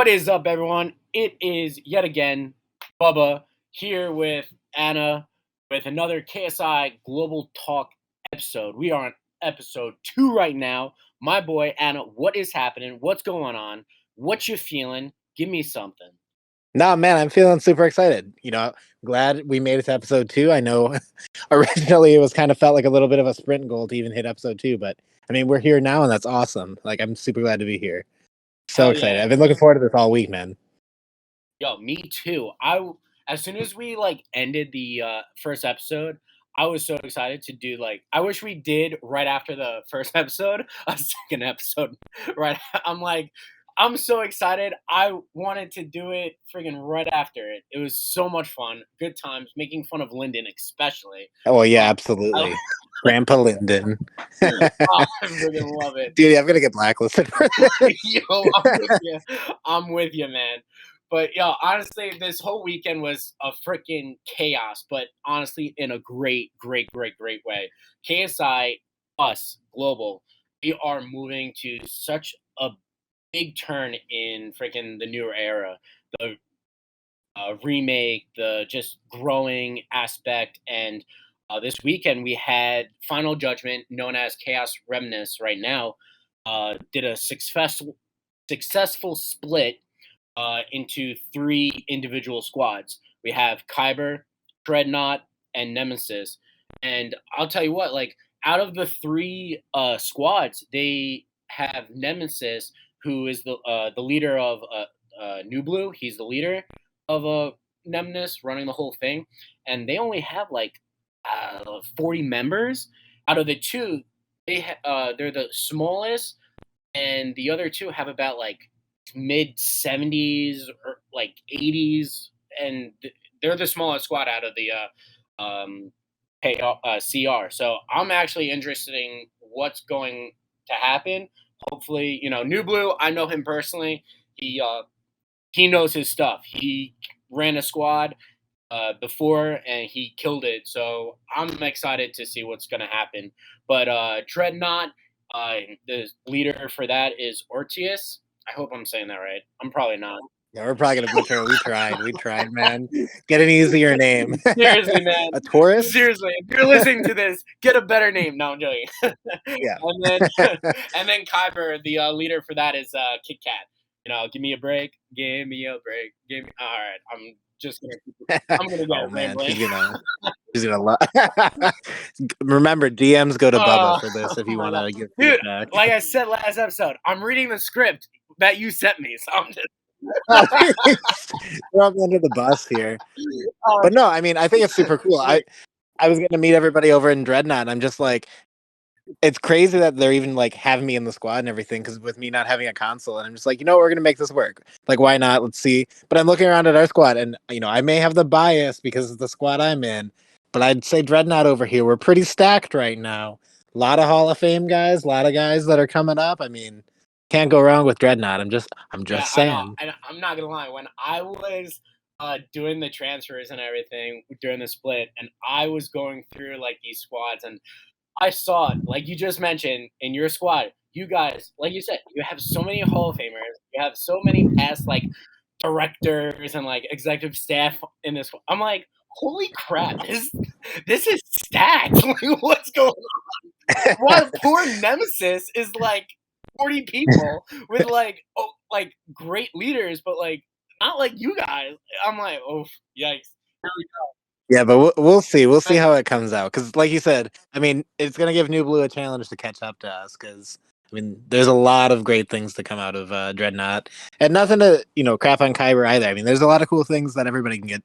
What is up, everyone? It is yet again Bubba here with Anna with another KSI Global Talk episode. We are on episode 2 right now. My boy, Anna, what is happening? What's going on? What you feeling? Give me something. No, man, I'm feeling super excited. Glad we made it to episode 2. I know originally it was kind of felt like a little bit of a sprint goal to even hit episode 2, but I mean, we're here now and that's awesome. Like, I'm super glad to be here. So Hell excited. yeah. I've been looking forward to this all week, man. Yo, me too. As soon as we ended the first episode, I was so excited to do I wish we did right after the first episode, a second episode. Right. I'm so excited. I wanted to do it friggin' right after it. It was so much fun. Good times, making fun of Lyndon especially. Oh, yeah, I absolutely. Grandpa Lyndon. I friggin' love it. Dude, I'm going to get blacklisted for this. Yo, I'm with you. I'm with you, man. But yo, honestly, this whole weekend was a freaking chaos. But honestly, in a great, great, great, great way. KSI, us, global, we are moving to such a big turn in freaking the newer era. The remake, the just growing aspect, and this weekend we had Final Judgment, known as Chaos Remnants, right now, did a successful split into 3 individual squads. We have Kyber, Dreadnought, and Nemesis. And I'll tell you what, out of the 3 squads, they have Nemesis, who is the leader of New Blue. He's the leader of Nemesis, running the whole thing. And they only have 40 members. Out of the 2, they're the smallest, and the other 2 have about mid 70s or 80s, and they're the smallest squad out of the CR. So I'm actually interested in what's going to happen. Hopefully, New Blue, I know him personally. He knows his stuff. He ran a squad before and he killed it. So I'm excited to see what's going to happen. But Dreadnought, the leader for that is Ortius. I hope I'm saying that right. I'm probably not. Yeah, we're probably going to butcher it. We tried, man. Get an easier name. Seriously, man. A Taurus? Seriously, if you're listening to this, get a better name. No, I'm joking. Yeah. and then Kyber, the leader for that is Kit Kat. Give me a break. Give me a break. All right, I'm just gonna. I'm gonna get man, rambling. she's gonna love. Remember, DMs go to Bubba for this if you want to give feedback. Like I said last episode, I'm reading the script that you sent me, so I'm just. We're up under the bus here, but no, I mean, I think it's super cool. I was going to meet everybody over in Dreadnought, and I'm just like, it's crazy that they're even having me in the squad and everything, because with me not having a console, and I'm just like, we're gonna make this work. Why not? Let's see. But I'm looking around at our squad, and I may have the bias because of the squad I'm in, but I'd say Dreadnought over here, we're pretty stacked right now. A lot of Hall of Fame guys, a lot of guys that are coming up. I mean, can't go wrong with Dreadnought. I'm just saying. I know. And I'm not gonna lie, when I was doing the transfers and everything during the split, and I was going through these squads, and I saw it, like you just mentioned, in your squad. You guys, like you said, you have so many Hall of Famers. You have so many past directors and executive staff in this. I'm like, holy crap! This is stacked. What's going on? Why poor Nemesis is 40 people with great leaders, but not like you guys. I'm like, oh yikes! Here we go. Yeah, but we'll see. We'll see how it comes out. Because, like you said, I mean, it's going to give New Blue a challenge to catch up to us. Because, I mean, there's a lot of great things to come out of Dreadnought. And nothing to, crap on Kyber either. I mean, there's a lot of cool things that everybody can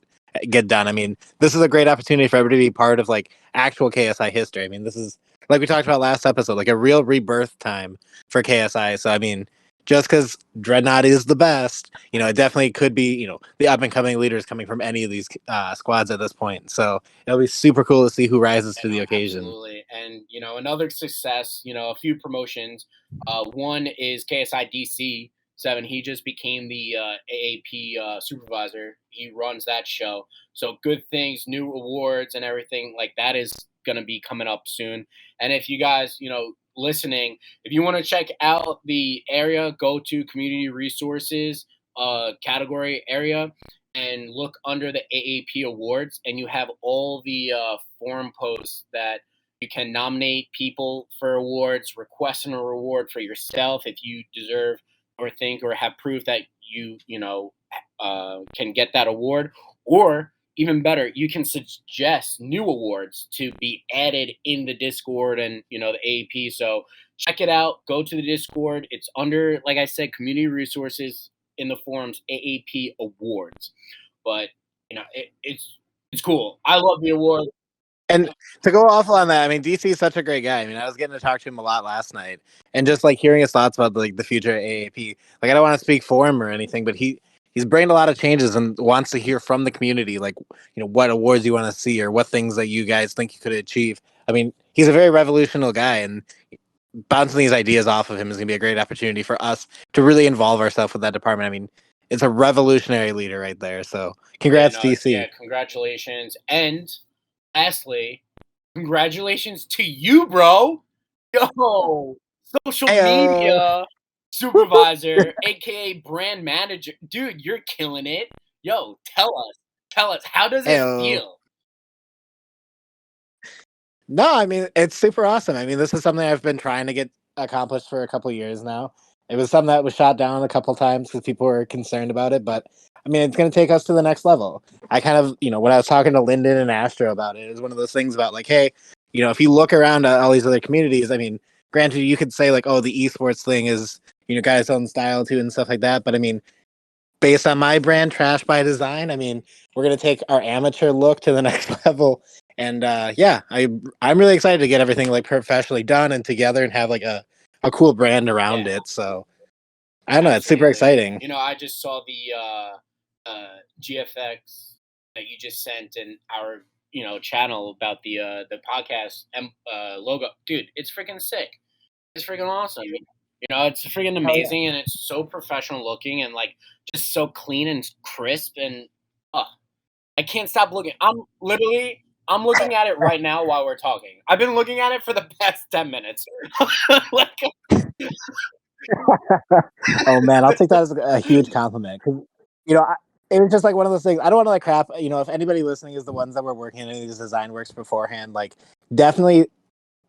get done. I mean, this is a great opportunity for everybody to be part of, actual KSI history. I mean, this is, like we talked about last episode, a real rebirth time for KSI. So, I mean, just because Dreadnought is the best, it definitely could be, the up and coming leaders coming from any of these squads at this point. So it'll be super cool to see who rises to the occasion. Absolutely. And, another success, a few promotions. One is KSI DC 7. He just became the AAP supervisor. He runs that show. So good things, new awards and everything like that is going to be coming up soon. And if you guys, listening, if you want to check out the area, go to community resources category area and look under the AAP awards, and you have all the forum posts that you can nominate people for awards, request an award for yourself if you deserve or think or have proof that you can get that award, or even better, you can suggest new awards to be added in the Discord and the AAP. So check it out. Go to the Discord. It's under, like I said, community resources in the forums AAP awards. But it's cool. I love the award. And to go off on that, I mean, DC is such a great guy. I mean, I was getting to talk to him a lot last night, and just like hearing his thoughts about like the future of AAP. Like, I don't want to speak for him or anything, but he's bringing a lot of changes and wants to hear from the community, like what awards you want to see or what things that you guys think you could achieve. I mean, he's a very revolutionary guy, and bouncing these ideas off of him is going to be a great opportunity for us to really involve ourselves with that department. I mean, it's a revolutionary leader right there. So, congrats, DC. Congratulations. And lastly, congratulations to you, bro. Yo, social media supervisor, aka brand manager. Dude, you're killing it. Yo, tell us, how does it feel? No, I mean, it's super awesome. I mean, this is something I've been trying to get accomplished for a couple of years now. It was something that was shot down a couple of times because people were concerned about it, but I mean, it's going to take us to the next level. I kind of, when I was talking to Lyndon and Astro about it, it was one of those things about like, hey, if you look around at all these other communities, I mean, granted, you could say like, oh, the esports thing is, got its own style too and stuff like that. But I mean, based on my brand, Trash by Design, I mean, we're going to take our amateur look to the next level. And yeah, I'm really excited to get everything like professionally done and together and have like a cool brand around it. So I don't know, it's super exciting. I just saw the GFX that you just sent in our channel about the podcast logo. Dude, it's freaking sick. It's freaking awesome. It's freaking amazing, and it's so professional looking and like just so clean and crisp, and I can't stop looking. I'm looking at it right now while we're talking. I've been looking at it for the past 10 minutes. Like, oh man, I'll take that as a huge compliment. It was just like one of those things. I don't want to like crap. If anybody listening is the ones that were working in any of these design works beforehand, like definitely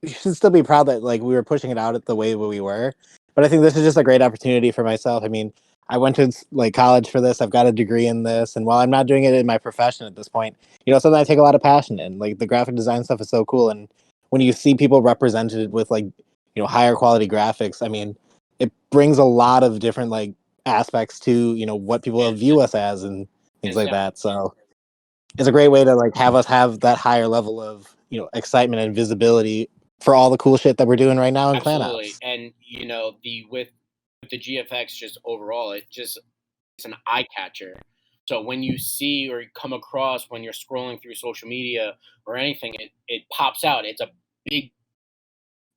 you should still be proud that like we were pushing it out at the way we were. But I think this is just a great opportunity for myself. I mean, I went to like college for this. I've got a degree in this, and while I'm not doing it in my profession at this point, something I take a lot of passion in. Like the graphic design stuff is so cool, and when you see people represented with like higher quality graphics, I mean, it brings a lot of different like aspects to what people view us as and things like that. So it's a great way to like have us have that higher level of excitement and visibility for all the cool shit that we're doing right now in absolutely. ClanOps. And with the GFX just overall, it's an eye catcher. So when you see or come across when you're scrolling through social media or anything, it pops out. It's a big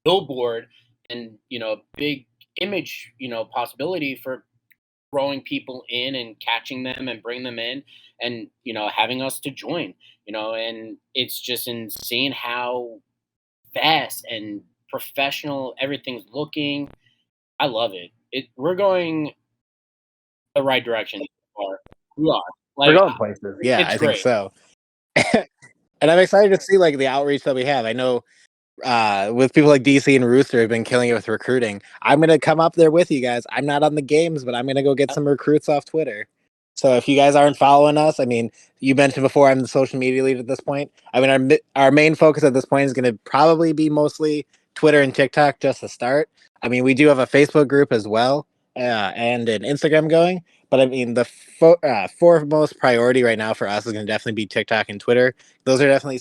billboard and a big image possibility for throwing people in and catching them and bring them in and having us to join, and it's just insane how fast and professional everything's looking. I love it. We're going the right direction. We are. We're going places. Yeah, I think so. And I'm excited to see like the outreach that we have. I know with people like DC and Rooster have been killing it with recruiting. I'm going to come up there with you guys. I'm not on the games, but I'm going to go get some recruits off Twitter. So if you guys aren't following us, I mean, you mentioned before I'm the social media lead at this point. I mean, our main focus at this point is going to probably be mostly Twitter and TikTok just to start. I mean, we do have a Facebook group as well and an Instagram going. But I mean, the foremost priority right now for us is going to definitely be TikTok and Twitter. Those are definitely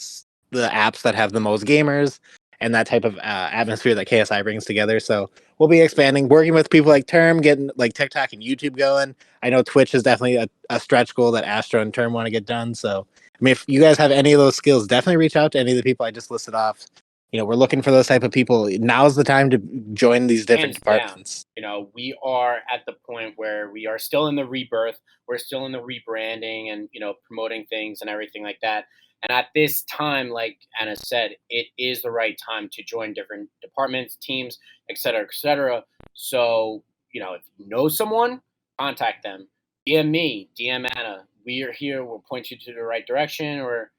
the apps that have the most gamers and that type of atmosphere that KSI brings together. So we'll be expanding, working with people like Term, getting like TikTok and YouTube going. I know Twitch is definitely a stretch goal that Astro and Term want to get done. So, I mean, if you guys have any of those skills, definitely reach out to any of the people I just listed off. We're looking for those type of people. Now's the time to join these different departments. We are at the point where we are still in the rebirth. We're still in the rebranding and, promoting things and everything like that. And at this time, like Anna said, it is the right time to join different departments, teams, et cetera, et cetera. So, if you know someone, contact them. DM me, DM Anna. We are here. We'll point you to the right direction, or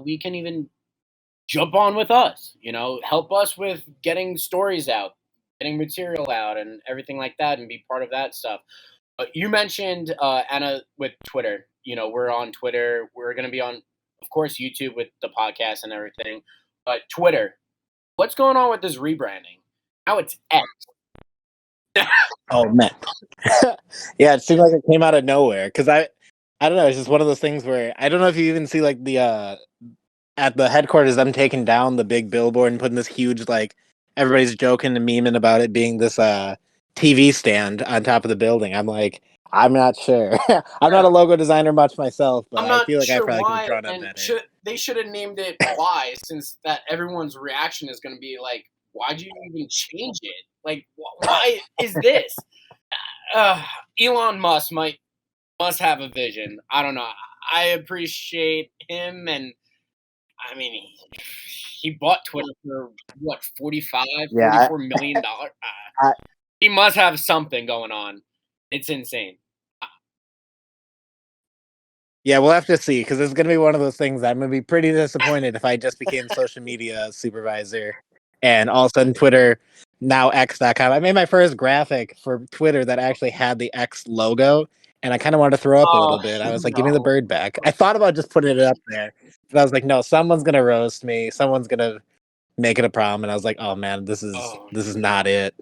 we can even jump on with us. Help us with getting stories out, getting material out, and everything like that, and be part of that stuff. You mentioned Anna with Twitter. We're on Twitter. We're going to be on, of course, YouTube with the podcast and everything. But Twitter, what's going on with this rebranding? Now it's X. Oh man, yeah, it seemed like it came out of nowhere because I don't know. It's just one of those things where I don't know if you even see like the at the headquarters them taking down the big billboard and putting this huge like everybody's joking and memeing about it being this TV stand on top of the building. I'm like, I'm not sure. I'm not a logo designer much myself, but I'm I not feel like I sure probably could have why, drawn up and better. they should have named it Y, since that everyone's reaction is going to be like, "Why'd you even change it? Like, why is this?" Uh, Elon Musk must have a vision. I don't know. I appreciate him, and I mean, he bought Twitter for what, 45, Yeah, 44 million dollars. I, He must have something going on. It's insane. yeah, we'll have to see because it's gonna be one of those things. I'm gonna be pretty disappointed if I just became social media supervisor and all of a sudden Twitter, now X.com. I made my first graphic for Twitter that actually had the X logo, and I kind of wanted to throw up a Oh little bit. I was like, "Give me the no! bird back." I thought about just putting it up there, but I was like, "No, someone's gonna roast me. Someone's gonna make it a problem." And I was like, "Oh man, Oh this is not no! it."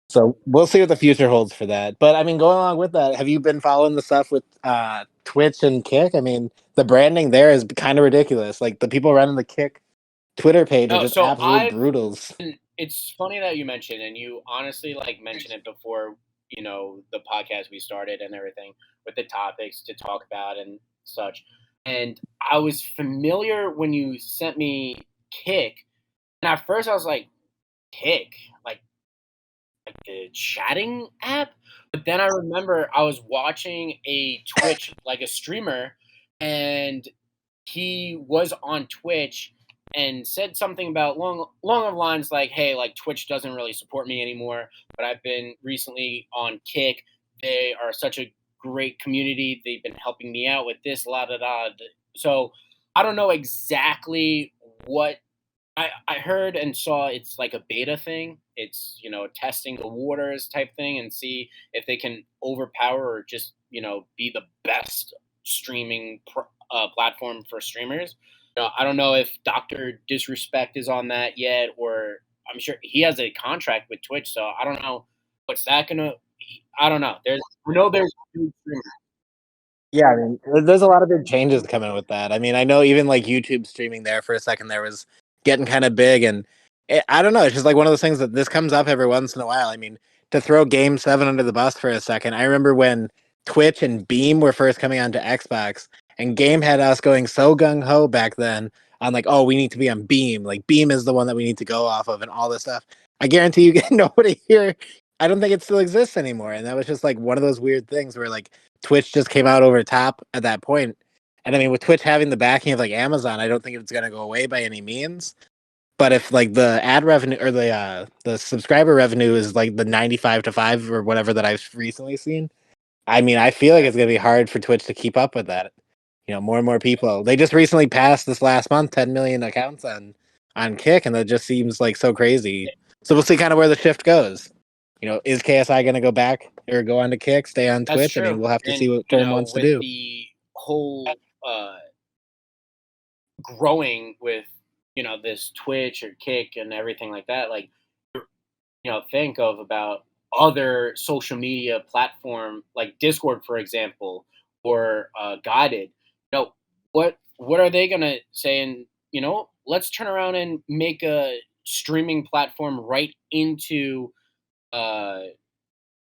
So we'll see what the future holds for that. But I mean, going along with that, have you been following the stuff with Twitch and Kick? I mean, the branding there is kind of ridiculous. Like the people running the Kick Twitter page are No, just so absolute brutals. it's funny that you mentioned, and you honestly like mentioned it before, the podcast we started and everything, with the topics to talk about and such. And I was familiar when you sent me Kick, and at first I was like, Kick, like the chatting app. But then I remember I was watching a Twitch, like a streamer, and he was on Twitch and said something about long of lines like, "Hey, like Twitch doesn't really support me anymore, but I've been recently on Kick. They are such a great community. They've been helping me out with this, la da da." So I don't know exactly what I heard and saw. It's like a beta thing. It's testing the waters type thing and see if they can overpower or just be the best streaming platform for streamers. I don't know if Doctor Disrespect is on that yet, or I'm sure he has a contract with Twitch, so I don't know what's that gonna. I don't know. There's two streamers. Yeah, I mean, there's a lot of big changes coming with that. I mean, I know even like YouTube streaming there for a second there was getting kind of big, and I don't know. It's just like one of those things that this comes up every once in a while. I mean, to throw Game 7 under the bus for a second, I remember when Twitch and Beam were first coming onto Xbox, and Game had us going so gung ho back then on like, oh, we need to be on Beam. Like Beam is the one that we need to go off of, and all this stuff. I guarantee you, nobody here. I don't think it still exists anymore, and that was just like one of those weird things where like Twitch just came out over top at that point. And I mean, with Twitch having the backing of like Amazon, I don't think it's going to go away by any means. But if like the ad revenue or the subscriber revenue is like the 95-5 or whatever that I've recently seen, I mean, I feel like it's going to be hard for Twitch to keep up with that. More and more people. They just recently passed this last month 10 million accounts on Kick, and that just seems like so crazy. So we'll see kind of where the shift goes. Is KSI going to go back or go on to Kick, stay on That's Twitch? I mean, true. we'll have to And see what Firm wants to with do. the whole growing with this Twitch or Kick and everything like that, like think of about other social media platform like Discord, for example, or Guided. What are they gonna say? And let's turn around and make a streaming platform right into uh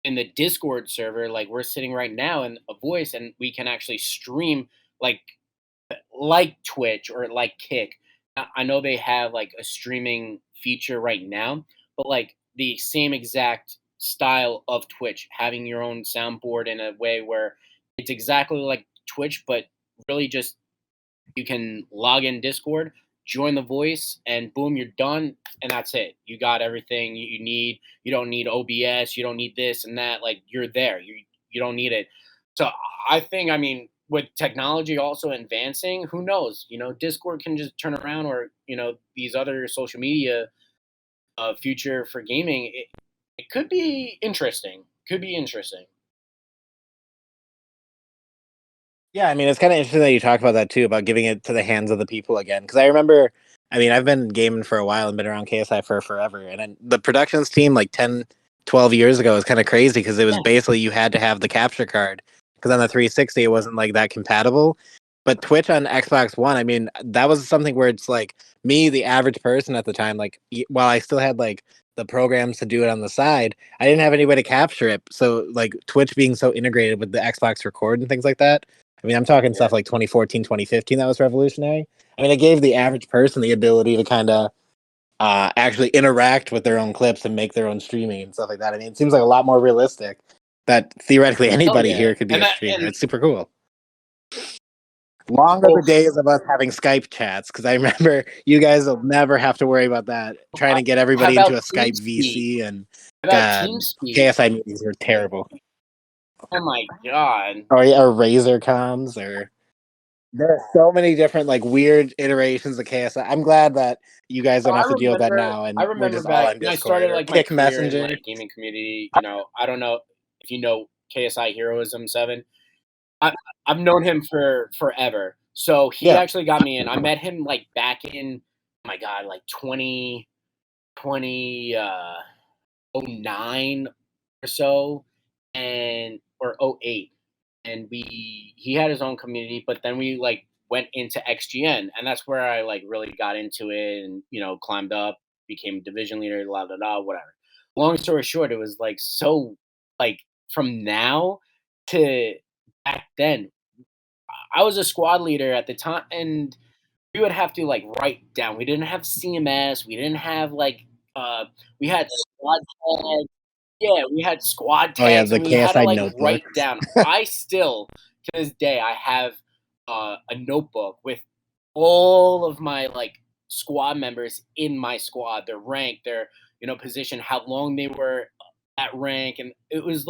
in the Discord server, like we're sitting right now in a voice, and we can actually stream like Twitch or like Kick. I know they have like a streaming feature right now, but like the same exact style of Twitch, having your own soundboard in a way where it's exactly like Twitch, but really just you can log in Discord, join the voice, and boom, you're done, and that's it. You got everything you need. You don't need OBS. You don't need this and that. Like you're there. You don't need it. So I think, I mean, with technology also advancing, who knows? Discord can just turn around, or these other social media future for gaming. It could be interesting. Could be interesting. Yeah, I mean, it's kind of interesting that you talk about that too, about giving it to the hands of the people again. Because I remember, I mean, I've been gaming for a while and been around KSI for forever. And then the productions team, like 10, 12 years ago, was kind of crazy because it was Yeah. basically you had to have the capture card. Because on the 360, it wasn't like that compatible. But Twitch on Xbox One, I mean, that was something where it's like me, the average person at the time, like, while I still had like the programs to do it on the side, I didn't have any way to capture it. So, like, Twitch being so integrated with the Xbox Record and things like that. I mean, I'm talking stuff like 2014, 2015 that was revolutionary. I mean, it gave the average person the ability to kind of actually interact with their own clips and make their own streaming and stuff like that. I mean, it seems like a lot more realistic that theoretically anybody Yeah. here could be And a that, streamer. and It's super cool. Long are the days of us having Skype chats, because I remember you guys will never have to worry about that. Trying to get how everybody about into a Skype TeamSpeak? VC, and How about God, TeamSpeak? KSI meetings were terrible. Oh my god. Or Razor comms, or there are so many different like weird iterations of KSI. I'm glad that you guys don't I have to deal with that remember now, I and we're remember just all back on when I Discord started or like my Kick career in Messenger. like gaming community. I don't know if you know KSI Heroism 7. I I've known him for forever. So he Yeah. actually got me in. I met him like back in, oh my god, like 2020 '09 or so, and or '08. And he had his own community, but then we like went into XGN, and that's where I like really got into it, and climbed up, became division leader, la da da, whatever. Long story short, it was like so, like, from now to back then, I was a squad leader at the time, and we would have to like write down. We didn't have CMS. We didn't have like uh we had squad tags. Yeah, we had squad Oh yeah, tags, the and we had to KSI like notebook. write down. I still, to this day, I have a notebook with all of my like squad members in my squad, their rank, their position, how long they were at rank, and it was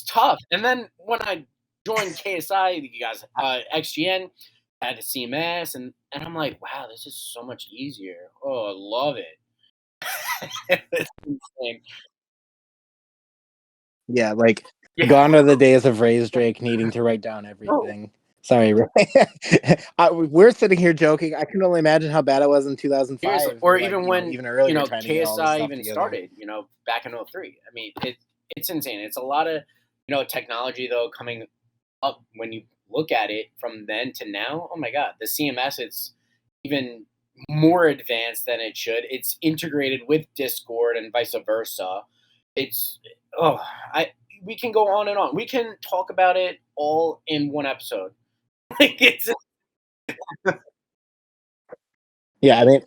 tough. And then when I joined KSI, you guys, XGN, had a CMS, and I'm like, wow, this is so much easier. Oh, I love it. It's insane. Yeah, like Yeah. gone are the days of Ray's Drake needing to write down No. everything. Sorry, Ray. We're sitting here joking. I can only imagine how bad it was in Seriously, 2005, or or like even when even earlier, trying to get all this KSI stuff even together. started, back in '03. I mean, it's insane. It's a lot of technology though coming up when you look at it from then to now. Oh my god, the CMS, it's even more advanced than it should. It's integrated with Discord and vice versa. It's oh, I we can go on and on. We can talk about it all in one episode. Like it's Yeah, I mean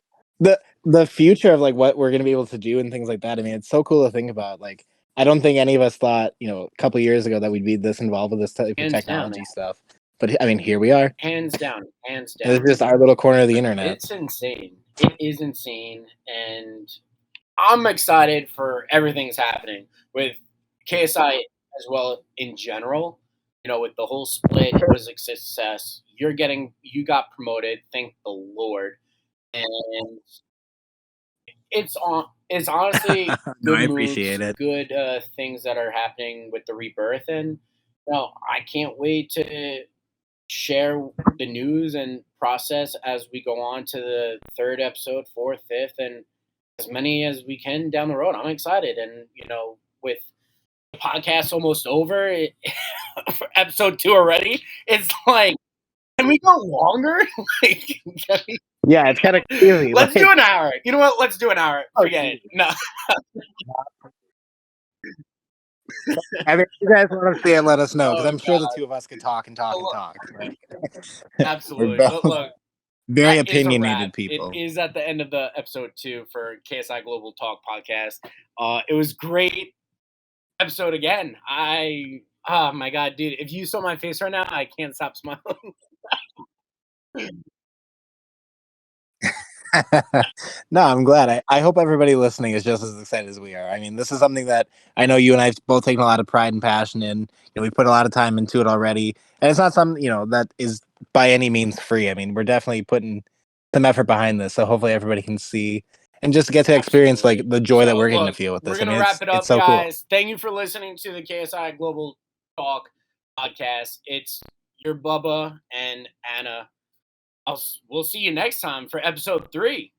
the future of like what we're gonna be able to do and things like that. I mean, it's so cool to think about. Like, I don't think any of us thought, a couple years ago that we'd be this involved with this type of hands down, man. technology stuff. But I mean, here we are. Hands down, hands This down. is just our little corner of the internet. It's insane. It is insane, and I'm excited for everything's happening with KSI as well in general. With the whole split, it was a success. You got promoted, thank the Lord, and it's honestly No, good I moves, appreciate it. good things that are happening with the rebirth, and I can't wait to share the news and process as we go on to the third episode, fourth, fifth, and as many as we can down the road. I'm excited, and with the podcast almost over, for episode 2 already, it's like, can we go longer? Like, Yeah, it's kind of crazy. let's Like, do an hour. You know what? Let's do an hour. Forget it. No, I mean, if you guys want to see it, let us know, because oh I'm sure the god, two of us could talk and talk and look, talk. Like, we're absolutely. both But look, very that is a wrap. opinionated It people. is at the end of the episode 2 for KSI Global Talk podcast. It was great episode again. Oh my god, dude! If you saw my face right now, I can't stop smiling. No, I'm glad. I hope everybody listening is just as excited as we are. I mean, this is something that I know you and I have both taken a lot of pride and passion in. We put a lot of time into it already, and it's not something that is by any means free. I mean, we're definitely putting some effort behind this, so hopefully everybody can see and just get to experience Absolutely. like the joy that So, we're getting to look, feel with we're this. I going to mean, wrap it it's up, so cool. guys. Thank you for listening to the KSI Global Talk podcast. It's your Bubba and Anna. We'll see you next time for episode 3.